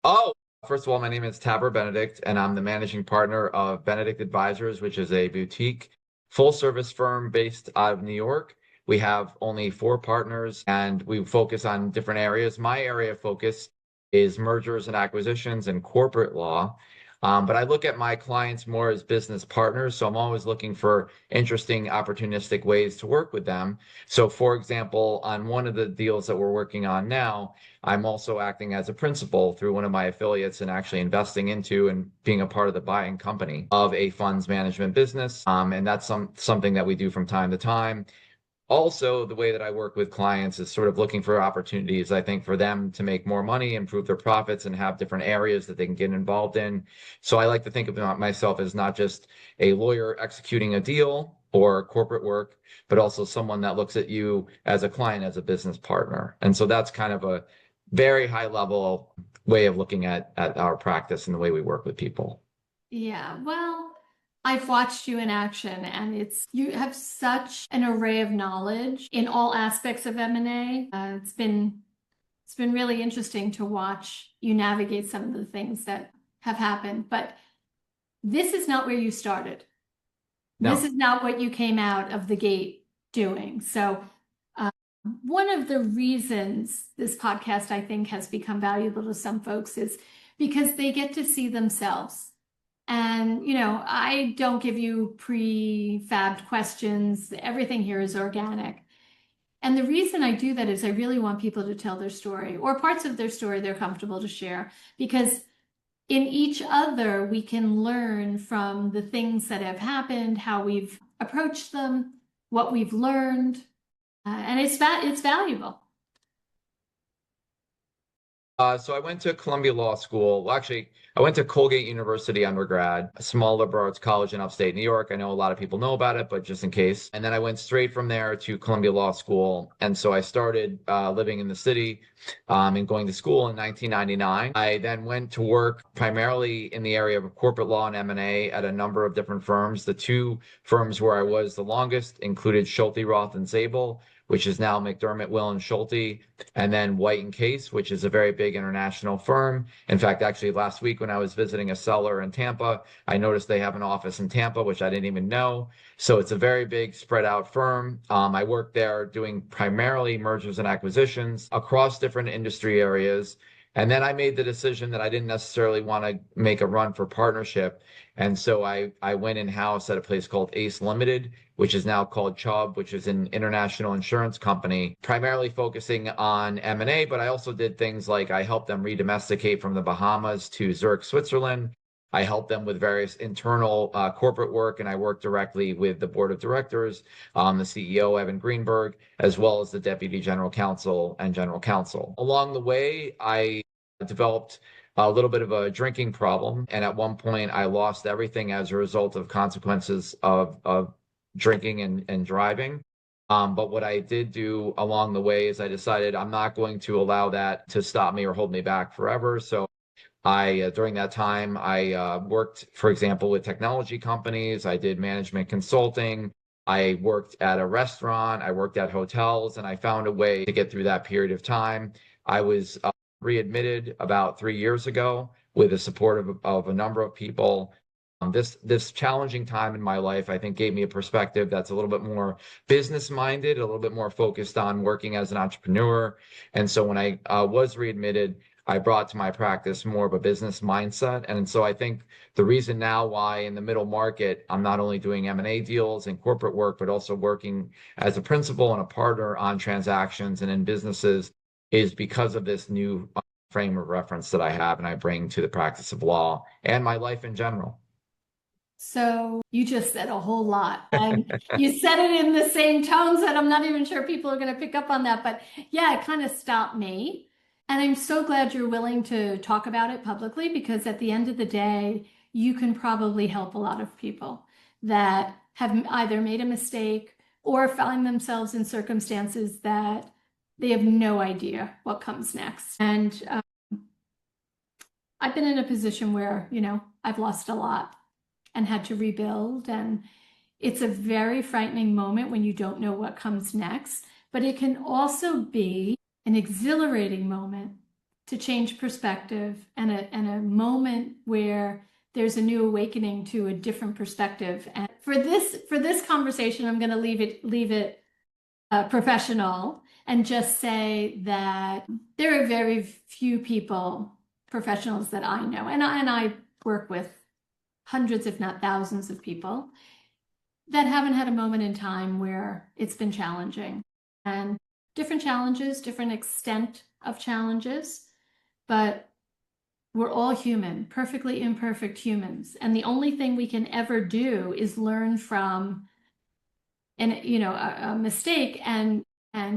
Oh, first of all, my name is Taber Benedict, and I'm the managing partner of Benedict Advisers, which is a boutique full service firm based out of New York. We have only four partners and we focus on different areas. My area of focus is mergers and acquisitions and corporate law. But I look at my clients more as business partners. So I'm always looking for interesting, opportunistic ways to work with them. So, for example, on one of the deals that we're working on now, I'm also acting as a principal through one of my affiliates and actually investing into and being a part of the buying company of a funds management business. And that's something that we do from time to time. Also, the way that I work with clients is sort of looking for opportunities, I think, for them to make more money, improve their profits, and have different areas that they can get involved in. So I like to think about myself as not just a lawyer executing a deal or corporate work, but also someone that looks at you as a client, as a business partner. And so that's kind of a very high level way of looking at our practice and the way we work with people. Yeah, well, I've watched you in action and you have such an array of knowledge in all aspects of M&A. It's been really interesting to watch you navigate some of the things that have happened, but this is not where you started. This No. is not what you came out of the gate doing. So, one of the reasons this podcast, I think, has become valuable to some folks is because they get to see themselves. And, I don't give you prefabbed questions. Everything here is organic. And the reason I do that is I really want people to tell their story or parts of their story they're comfortable to share, because in each other, we can learn from the things that have happened, how we've approached them, what we've learned, and it's valuable. So I went to Columbia Law School. Well, actually, I went to Colgate University undergrad, a small liberal arts college in upstate New York. I know a lot of people know about it, but just in case. And then I went straight from there to Columbia Law School. And so I started living in the city and going to school in 1999. I then went to work primarily in the area of corporate law and M&A at a number of different firms. The two firms where I was the longest included Schulte, Roth, and Zabel, which is now McDermott, Will, and Schulte, and then White and Case, which is a very big international firm. In fact, actually last week when I was visiting a seller in Tampa, I noticed they have an office in Tampa, which I didn't even know. So it's a very big spread out firm. I worked there doing primarily mergers and acquisitions across different industry areas. And then I made the decision that I didn't necessarily want to make a run for partnership. And so I went in-house at a place called Ace Limited, which is now called Chubb, which is an international insurance company, primarily focusing on M&A, but I also did things like I helped them redomesticate from the Bahamas to Zurich, Switzerland. I helped them with various internal corporate work, and I worked directly with the board of directors, the CEO, Evan Greenberg, as well as the deputy general counsel and general counsel. Along the way, I developed a little bit of a drinking problem. And at one point, I lost everything as a result of consequences of drinking and driving. But what I did do along the way is I decided I'm not going to allow that to stop me or hold me back forever. So during that time, I worked, for example, with technology companies. I did management consulting. I worked at a restaurant. I worked at hotels, and I found a way to get through that period of time. I was readmitted about 3 years ago with the support of a number of people. This challenging time in my life, I think, gave me a perspective that's a little bit more business minded, a little bit more focused on working as an entrepreneur. And so when I was readmitted, I brought to my practice more of a business mindset. And so I think the reason now why in the middle market, I'm not only doing M&A deals and corporate work, but also working as a principal and a partner on transactions and in businesses is because of this new frame of reference that I have and I bring to the practice of law and my life in general. So you just said a whole lot, and you said it in the same tones that I'm not even sure people are going to pick up on that. But yeah, it kind of stopped me. And I'm so glad you're willing to talk about it publicly, because at the end of the day, you can probably help a lot of people that have either made a mistake or find themselves in circumstances that they have no idea what comes next. And I've been in a position where, I've lost a lot and had to rebuild. And it's a very frightening moment when you don't know what comes next, but it can also be an exhilarating moment to change perspective and a moment where there's a new awakening to a different perspective. And for this conversation, I'm going to leave it professional and just say that there are very few professionals that I know, and I work with hundreds, if not thousands of people that haven't had a moment in time where it's been challenging, and different challenges, different extent of challenges, but we're all human, perfectly imperfect humans. And the only thing we can ever do is learn from a mistake and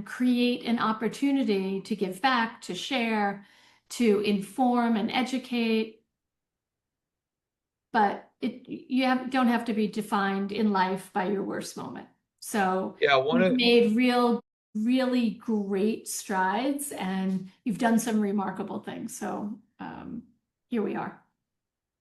create an opportunity to give back, to share, to inform and educate. But don't have to be defined in life by your worst moment. So Yeah, you've made really great strides, and you've done some remarkable things. So here we are.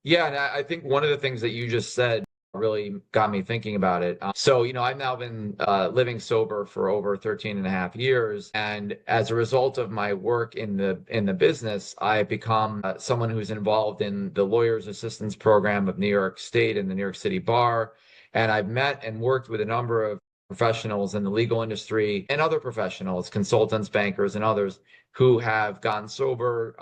Yeah, and I think one of the things that you just said really got me thinking about it. So, I've now been living sober for over 13 and a half years. And as a result of my work in the business, I've become someone who's involved in the Lawyers Assistance Program of New York State and the New York City Bar. And I've met and worked with a number of professionals in the legal industry and other professionals, consultants, bankers, and others who have gotten sober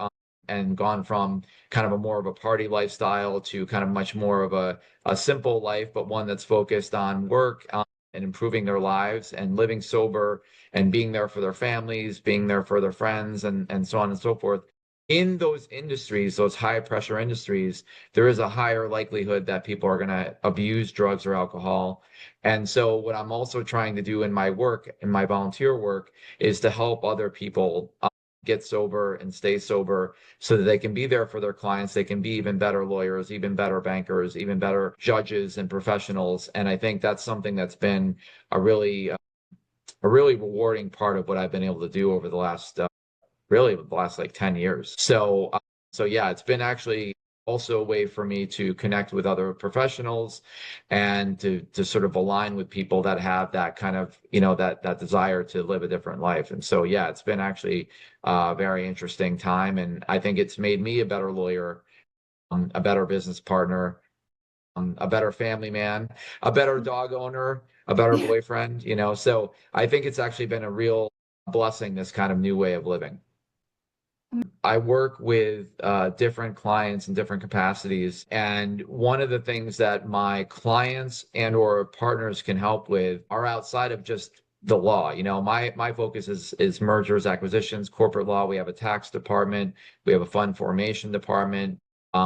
and gone from kind of a more of a party lifestyle to kind of much more of a simple life, but one that's focused on work and improving their lives and living sober and being there for their families, being there for their friends, and so on and so forth. In those industries, those high pressure industries, there is a higher likelihood that people are going to abuse drugs or alcohol. And so what I'm also trying to do in my work, in my volunteer work, is to help other people get sober and stay sober so that they can be there for their clients. They can be even better lawyers, even better bankers, even better judges and professionals. And I think that's something that's been a really rewarding part of what I've been able to do over the last like 10 years. So yeah, it's been actually also a way for me to connect with other professionals and to sort of align with people that have that kind of, that desire to live a different life. And so, yeah, it's been actually a very interesting time. And I think it's made me a better lawyer, a better business partner, a better family man, a better dog owner, a better boyfriend, so I think it's actually been a real blessing, this kind of new way of living. I work with different clients in different capacities. And one of the things that my clients and or partners can help with are outside of just the law. My focus is mergers, acquisitions, corporate law. We have a tax department. We have a fund formation department.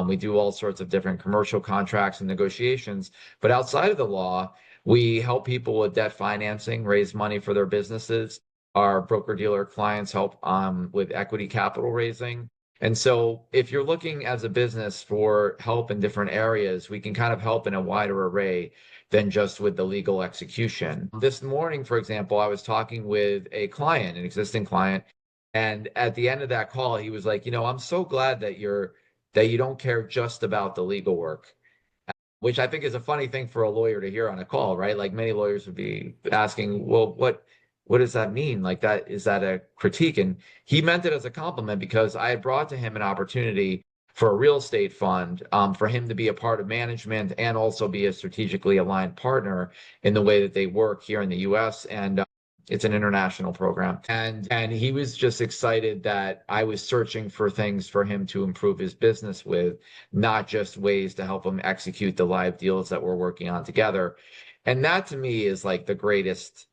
We do all sorts of different commercial contracts and negotiations. But outside of the law, we help people with debt financing, raise money for their businesses. Our broker-dealer clients help with equity capital raising. And so if you're looking as a business for help in different areas, we can kind of help in a wider array than just with the legal execution. This morning, for example, I was talking with a client, an existing client, and at the end of that call, he was like, I'm so glad that you don't care just about the legal work, which I think is a funny thing for a lawyer to hear on a call, right? Like many lawyers would be asking, well, what does that mean? Like is that a critique? And he meant it as a compliment because I had brought to him an opportunity for a real estate fund, for him to be a part of management and also be a strategically aligned partner in the way that they work here in the US. And it's an international program. And he was just excited that I was searching for things for him to improve his business with, not just ways to help him execute the live deals that we're working on together. And that to me is like the greatest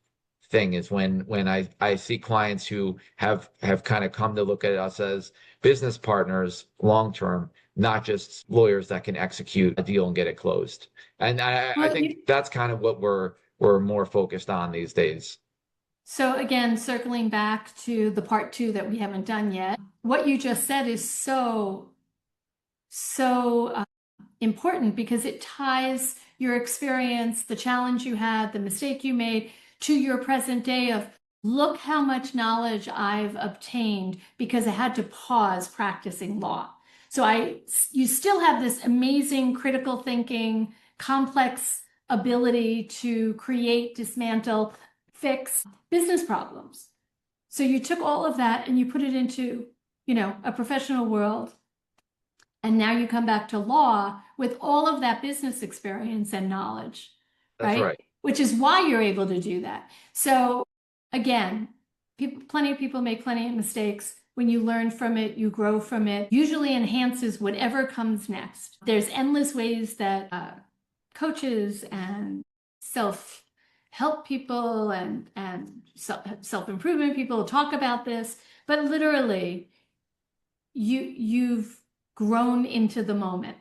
thing, is when I see clients who have kind of come to look at us as business partners long term, not just lawyers that can execute a deal and get it closed. And I think that's kind of what we're more focused on these days. So again, circling back to the part 2 that we haven't done yet, what you just said is so important, because it ties your experience, the challenge you had, the mistake you made, to your present day of, look how much knowledge I've obtained because I had to pause practicing law. So you still have this amazing critical thinking, complex ability to create, dismantle, fix business problems. So you took all of that and you put it into a professional world, and now you come back to law with all of that business experience and knowledge, That's right? right. Which is why you're able to do that. So again, plenty of people make plenty of mistakes. When you learn from it, you grow from it, usually enhances whatever comes next. There's endless ways that coaches and self-help people and self-improvement people talk about this, but literally you've grown into the moment.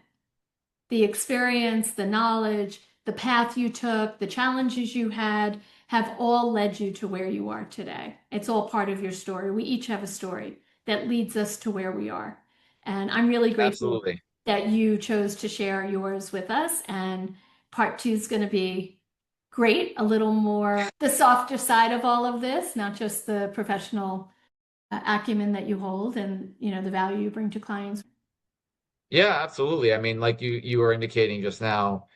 The experience, the knowledge, the path you took, the challenges you had have all led you to where you are today. It's all part of your story. We each have a story that leads us to where we are. And I'm really grateful Absolutely. that you chose to share yours with us. And part two is going to be great, a little more the softer side of all of this, not just the professional acumen that you hold and the value you bring to clients. Yeah, absolutely. I mean, like you were indicating just now,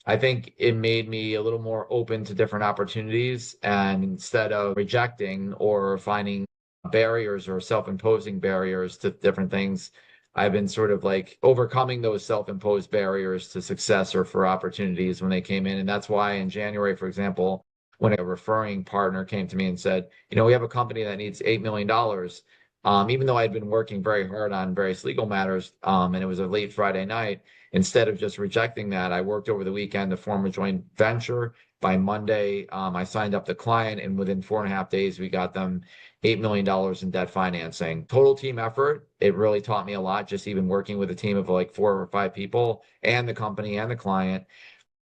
I think it made me a little more open to different opportunities. And instead of rejecting or finding barriers or self-imposing barriers to different things, I've been sort of like overcoming those self-imposed barriers to success or for opportunities when they came in. And that's why in January, for example, when a referring partner came to me and said, we have a company that needs $8 million. Even though I'd been working very hard on various legal matters, and it was a late Friday night, instead of just rejecting that, I worked over the weekend to form a joint venture. By Monday, I signed up the client, and within 4.5 days, we got them $8 million in debt financing. Total team effort. It really taught me a lot, just even working with a team of like 4 or 5 people and the company and the client.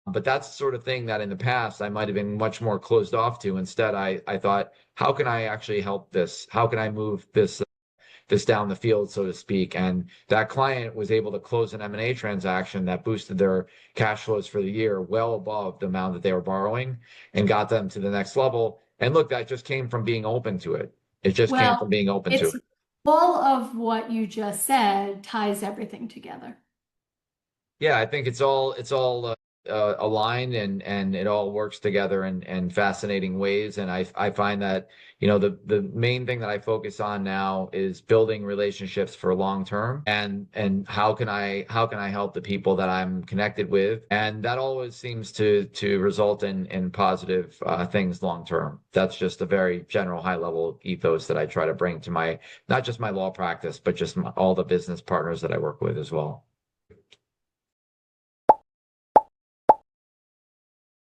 But that's the sort of thing that in the past I might have been much more closed off to. Instead, I thought, how can I actually help this? How can I move this down the field, so to speak? And that client was able to close an M&A transaction that boosted their cash flows for the year well above the amount that they were borrowing and got them to the next level. And look, that just came from being open to it. It just came from Well, being open to it's it. all of what you just said ties everything together. Yeah, I think it's all aligned and it all works together in fascinating ways. And I find that the main thing that I focus on now is building relationships for long term and how can I help the people that I'm connected with, and that always seems to result in positive things long term. That's just a very general high level ethos that I try to bring to my not just my law practice but just all the business partners that I work with as well.